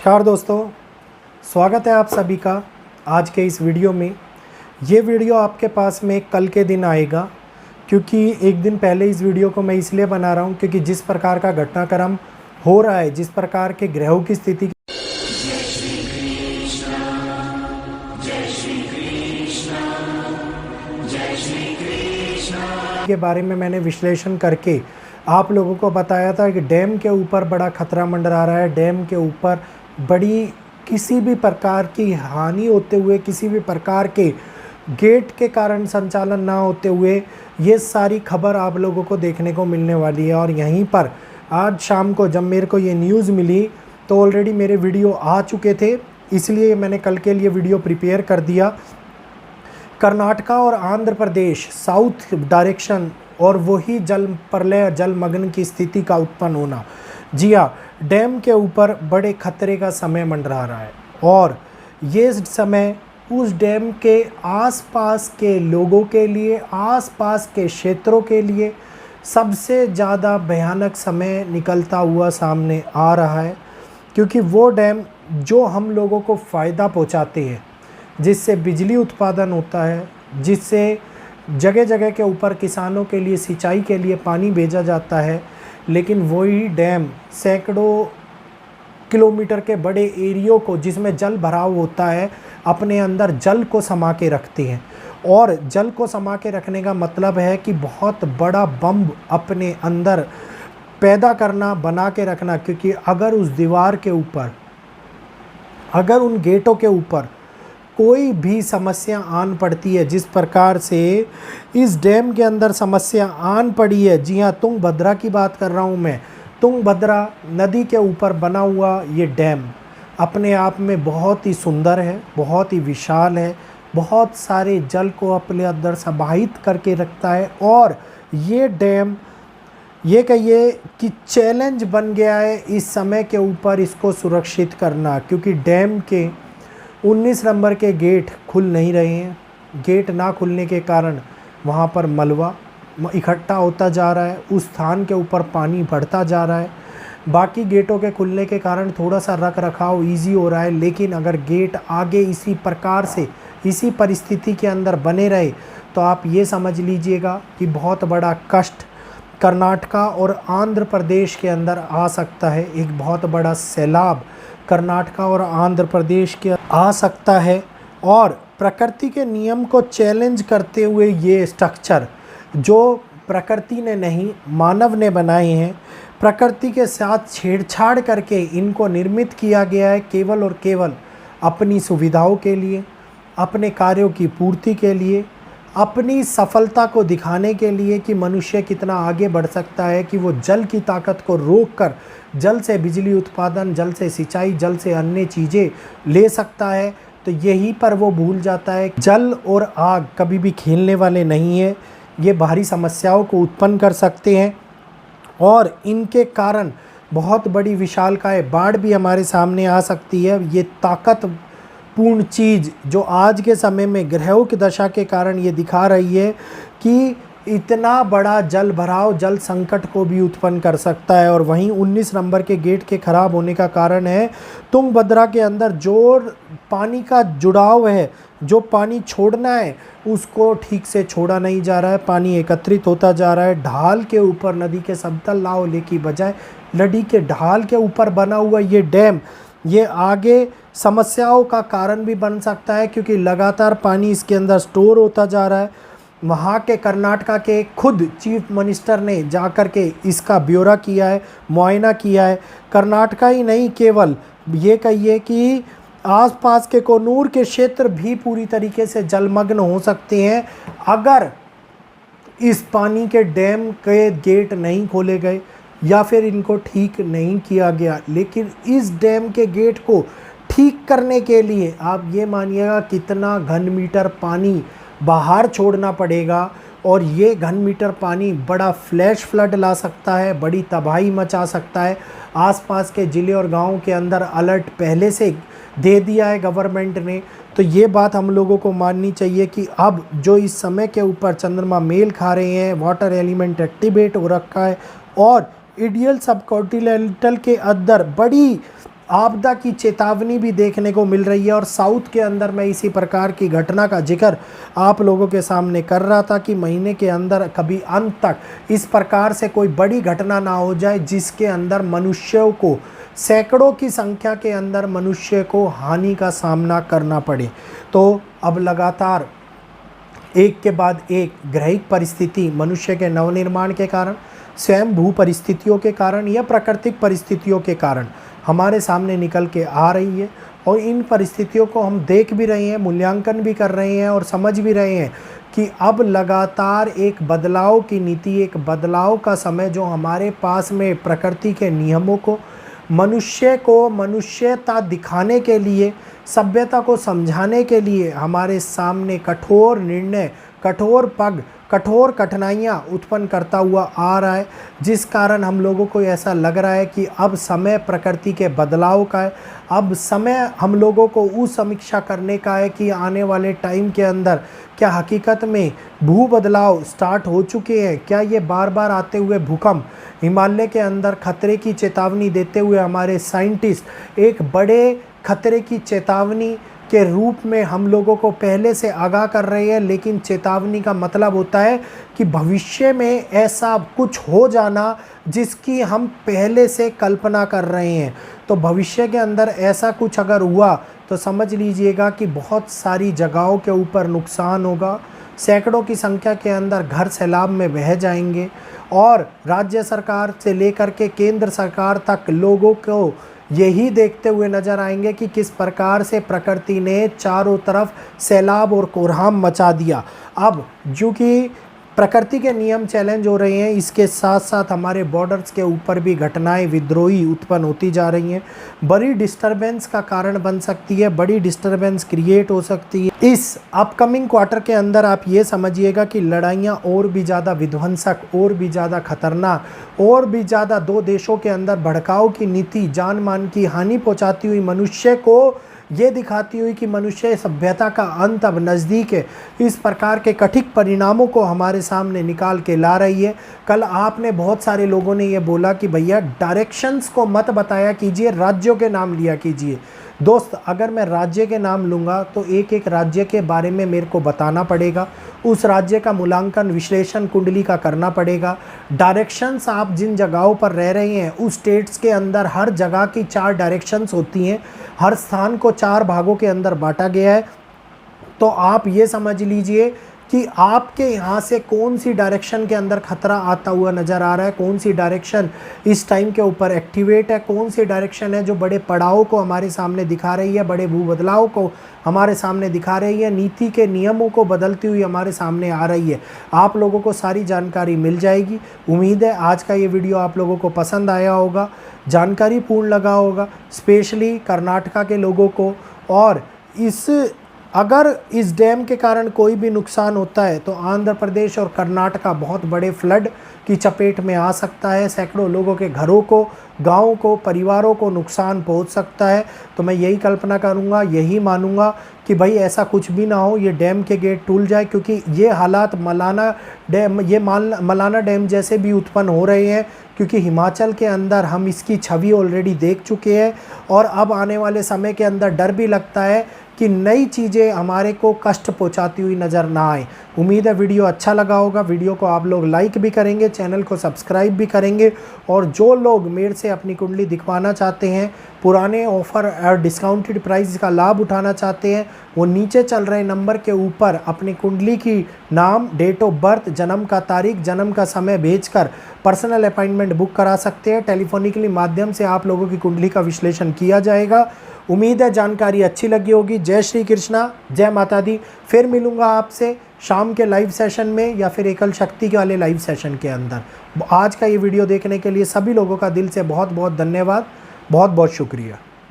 नमस्कार दोस्तों, स्वागत है आप सभी का आज के इस वीडियो में। ये वीडियो आपके पास में कल के दिन आएगा, क्योंकि एक दिन पहले इस वीडियो को मैं इसलिए बना रहा हूँ क्योंकि जिस प्रकार का घटनाक्रम हो रहा है, जिस प्रकार के ग्रहों की स्थिति के बारे में मैंने विश्लेषण करके आप लोगों को बताया था कि डैम के ऊपर बड़ा खतरा मंडरा रहा है। डैम के ऊपर बड़ी किसी भी प्रकार की हानि होते हुए, किसी भी प्रकार के गेट के कारण संचालन ना होते हुए ये सारी खबर आप लोगों को देखने को मिलने वाली है। और यहीं पर आज शाम को जब मेरे को ये न्यूज़ मिली तो ऑलरेडी मेरे वीडियो आ चुके थे, इसलिए मैंने कल के लिए वीडियो प्रिपेयर कर दिया। कर्नाटका और आंध्र प्रदेश साउथ डायरेक्शन और वही जल प्रलय जलमग्न की स्थिति का उत्पन्न होना। जी हाँ, डैम के ऊपर बड़े खतरे का समय मंडरा रहा है और ये समय उस डैम के आसपास के लोगों के लिए, आसपास के क्षेत्रों के लिए सबसे ज़्यादा भयानक समय निकलता हुआ सामने आ रहा है, क्योंकि वो डैम जो हम लोगों को फ़ायदा पहुंचाते हैं, जिससे बिजली उत्पादन होता है, जिससे जगह जगह के ऊपर किसानों के लिए सिंचाई के लिए पानी भेजा जाता है, लेकिन वही डैम सैकड़ों किलोमीटर के बड़े एरियो को, जिसमें जल भराव होता है, अपने अंदर जल को समा के रखते हैं। और जल को समा के रखने का मतलब है कि बहुत बड़ा बम अपने अंदर पैदा करना, बना के रखना। क्योंकि अगर उस दीवार के ऊपर, अगर उन गेटों के ऊपर कोई भी समस्या आन पड़ती है, जिस प्रकार से इस डैम के अंदर समस्या आन पड़ी है, जी हाँ, तुंगभद्रा की बात कर रहा हूँ मैं। तुंगभद्रा नदी के ऊपर बना हुआ ये डैम अपने आप में बहुत ही सुंदर है, बहुत ही विशाल है, बहुत सारे जल को अपने अंदर समाहित करके रखता है। और ये डैम, ये कहिए कि चैलेंज बन गया है इस समय के ऊपर इसको सुरक्षित करना, क्योंकि डैम के 19 नंबर के गेट खुल नहीं रहे हैं। गेट ना खुलने के कारण वहाँ पर मलबा इकट्ठा होता जा रहा है, उस स्थान के ऊपर पानी बढ़ता जा रहा है। बाकी गेटों के खुलने के कारण थोड़ा सा रख रखाव ईजी हो रहा है, लेकिन अगर गेट आगे इसी प्रकार से, इसी परिस्थिति के अंदर बने रहे तो आप ये समझ लीजिएगा कि बहुत बड़ा कष्ट कर्नाटका और आंध्र प्रदेश के अंदर आ सकता है। एक बहुत बड़ा सैलाब कर्नाटका और आंध्र प्रदेश के आ सकता है। और प्रकृति के नियम को चैलेंज करते हुए ये स्ट्रक्चर, जो प्रकृति ने नहीं मानव ने बनाए हैं, प्रकृति के साथ छेड़छाड़ करके इनको निर्मित किया गया है, केवल और केवल अपनी सुविधाओं के लिए, अपने कार्यों की पूर्ति के लिए, अपनी सफलता को दिखाने के लिए कि मनुष्य कितना आगे बढ़ सकता है, कि वो जल की ताकत को रोककर जल से बिजली उत्पादन, जल से सिंचाई, जल से अन्य चीज़ें ले सकता है। तो यहीं पर वो भूल जाता है जल और आग कभी भी खेलने वाले नहीं है। ये बाहरी समस्याओं को उत्पन्न कर सकते हैं और इनके कारण बहुत बड़ी विशालकाय बाढ़ भी हमारे सामने आ सकती है। ये ताकतपूर्ण चीज़ जो आज के समय में ग्रहों की दशा के कारण ये दिखा रही है कि इतना बड़ा जल भराव, जल संकट को भी उत्पन्न कर सकता है। और वहीं 19 नंबर के गेट के ख़राब होने का कारण है तुंगभद्रा के अंदर जो पानी का जुड़ाव है, जो पानी छोड़ना है उसको ठीक से छोड़ा नहीं जा रहा है। पानी एकत्रित होता जा रहा है। ढाल के ऊपर, नदी के समतल ना होने की बजाय नदी के ढाल के ऊपर बना हुआ ये डैम, ये आगे समस्याओं का कारण भी बन सकता है, क्योंकि लगातार पानी इसके अंदर स्टोर होता जा रहा है। वहाँ के कर्नाटका के खुद चीफ मिनिस्टर ने जाकर के इसका ब्यौरा किया है, मुआयना किया है। कर्नाटका ही नहीं, केवल ये कहिए कि आसपास के कोनूर के क्षेत्र भी पूरी तरीके से जलमग्न हो सकते हैं अगर इस पानी के डैम के गेट नहीं खोले गए या फिर इनको ठीक नहीं किया गया। लेकिन इस डैम के गेट को ठीक करने के लिए आप ये मानिएगा कितना घन मीटर पानी बाहर छोड़ना पड़ेगा, और ये घन मीटर पानी बड़ा फ्लैश फ्लड ला सकता है, बड़ी तबाही मचा सकता है। आसपास के ज़िले और गाँव के अंदर अलर्ट पहले से दे दिया है गवर्नमेंट ने। तो ये बात हम लोगों को माननी चाहिए कि अब जो इस समय के ऊपर चंद्रमा मेल खा रहे हैं, वाटर एलिमेंट एक्टिवेट हो रखा है और आइडियल सब कॉन्टिनेंटल के अंदर बड़ी आपदा की चेतावनी भी देखने को मिल रही है। और साउथ के अंदर मैं इसी प्रकार की घटना का जिक्र आप लोगों के सामने कर रहा था कि महीने के अंदर कभी अंत तक इस प्रकार से कोई बड़ी घटना ना हो जाए जिसके अंदर मनुष्यों को, सैकड़ों की संख्या के अंदर मनुष्य को हानि का सामना करना पड़े। तो अब लगातार एक के बाद एक ग्रहिक परिस्थिति मनुष्य के नवनिर्माण के कारण, स्वयं भू परिस्थितियों के कारण या प्राकृतिक परिस्थितियों के कारण हमारे सामने निकल के आ रही है। और इन परिस्थितियों को हम देख भी रहे हैं, मूल्यांकन भी कर रहे हैं और समझ भी रहे हैं कि अब लगातार एक बदलाव की नीति, एक बदलाव का समय जो हमारे पास में प्रकृति के नियमों को, मनुष्य को मनुष्यता दिखाने के लिए, सभ्यता को समझाने के लिए हमारे सामने कठोर निर्णय, कठोर पग, कठोर कठिनाइयाँ उत्पन्न करता हुआ आ रहा है। जिस कारण हम लोगों को ऐसा लग रहा है कि अब समय प्रकृति के बदलाव का है। अब समय हम लोगों को उस समीक्षा करने का है कि आने वाले टाइम के अंदर क्या हकीकत में भू बदलाव स्टार्ट हो चुके हैं, क्या ये बार बार आते हुए भूकंप, हिमालय के अंदर खतरे की चेतावनी देते हुए हमारे साइंटिस्ट एक बड़े खतरे की चेतावनी के रूप में हम लोगों को पहले से आगाह कर रहे हैं। लेकिन चेतावनी का मतलब होता है कि भविष्य में ऐसा कुछ हो जाना जिसकी हम पहले से कल्पना कर रहे हैं। तो भविष्य के अंदर ऐसा कुछ अगर हुआ तो समझ लीजिएगा कि बहुत सारी जगहों के ऊपर नुकसान होगा, सैकड़ों की संख्या के अंदर घर सैलाब में बह जाएंगे और राज्य सरकार से लेकर के केंद्र सरकार तक लोगों को यही देखते हुए नजर आएंगे कि किस प्रकार से प्रकृति ने चारों तरफ सैलाब और कोहराम मचा दिया। अब जो कि प्रकृति के नियम चैलेंज हो रहे हैं, इसके साथ साथ हमारे बॉर्डर्स के ऊपर भी घटनाएं विद्रोही उत्पन्न होती जा रही हैं, बड़ी डिस्टरबेंस का कारण बन सकती है, बड़ी डिस्टरबेंस क्रिएट हो सकती है। इस अपकमिंग क्वार्टर के अंदर आप ये समझिएगा कि लड़ाइयाँ और भी ज़्यादा विध्वंसक, और भी ज़्यादा खतरनाक, और भी ज़्यादा दो देशों के अंदर भड़काव की नीति, जान मान की हानि पहुँचाती हुई, मनुष्य को ये दिखाती हुई कि मनुष्य सभ्यता का अंत अब नज़दीक है, इस प्रकार के कठिन परिणामों को हमारे सामने निकाल के ला रही है। कल आपने बहुत सारे लोगों ने ये बोला कि भैया डायरेक्शंस को मत बताया कीजिए, राज्यों के नाम लिया कीजिए। दोस्त, अगर मैं राज्य के नाम लूँगा तो एक एक राज्य के बारे में मेरे को बताना पड़ेगा, उस राज्य का मूल्यांकन, विश्लेषण कुंडली का करना पड़ेगा। डायरेक्शंस आप जिन जगहों पर रह रहे हैं उस स्टेट्स के अंदर हर जगह की 4 डायरेक्शंस होती हैं, हर स्थान को 4 भागों के अंदर बांटा गया है। तो आप ये समझ लीजिए कि आपके यहाँ से कौन सी डायरेक्शन के अंदर खतरा आता हुआ नज़र आ रहा है, कौन सी डायरेक्शन इस टाइम के ऊपर एक्टिवेट है, कौन सी डायरेक्शन है जो बड़े पड़ाव को हमारे सामने दिखा रही है, बड़े भू बदलाव को हमारे सामने दिखा रही है, नीति के नियमों को बदलती हुई हमारे सामने आ रही है। आप लोगों को सारी जानकारी मिल जाएगी। उम्मीद है आज का ये वीडियो आप लोगों को पसंद आया होगा, जानकारी पूर्ण लगा होगा, स्पेशली कर्नाटका के लोगों को। और अगर इस डैम के कारण कोई भी नुकसान होता है तो आंध्र प्रदेश और कर्नाटका बहुत बड़े फ्लड की चपेट में आ सकता है, सैकड़ों लोगों के घरों को, गाँव को, परिवारों को नुकसान पहुंच सकता है। तो मैं यही कल्पना करूंगा, यही मानूंगा कि भाई ऐसा कुछ भी ना हो, ये डैम के गेट टूट जाए, क्योंकि ये हालात मलाना डैम जैसे भी उत्पन्न हो रहे हैं, क्योंकि हिमाचल के अंदर हम इसकी छवि ऑलरेडी देख चुके हैं। और अब आने वाले समय के अंदर डर भी लगता है कि नई चीज़ें हमारे को कष्ट पहुंचाती हुई नज़र ना आए। उम्मीद है वीडियो अच्छा लगा होगा। वीडियो को आप लोग लाइक भी करेंगे, चैनल को सब्सक्राइब भी करेंगे। और जो लोग मेरे से अपनी कुंडली दिखवाना चाहते हैं, पुराने ऑफ़र और डिस्काउंटेड प्राइस का लाभ उठाना चाहते हैं, वो नीचे चल रहे नंबर के ऊपर अपनी कुंडली की नाम, डेट ऑफ बर्थ, जन्म का तारीख, जन्म का समय भेजकर पर्सनल अपॉइंटमेंट बुक करा सकते हैं। टेलीफोनिकली माध्यम से आप लोगों की कुंडली का विश्लेषण किया जाएगा। उम्मीद है जानकारी अच्छी लगी होगी। जय श्री कृष्णा, जय माता दी। फिर मिलूंगा आपसे शाम के लाइव सेशन में या फिर एकल शक्ति के वाले लाइव सेशन के अंदर। आज का ये वीडियो देखने के लिए सभी लोगों का दिल से बहुत बहुत धन्यवाद, बहुत बहुत शुक्रिया।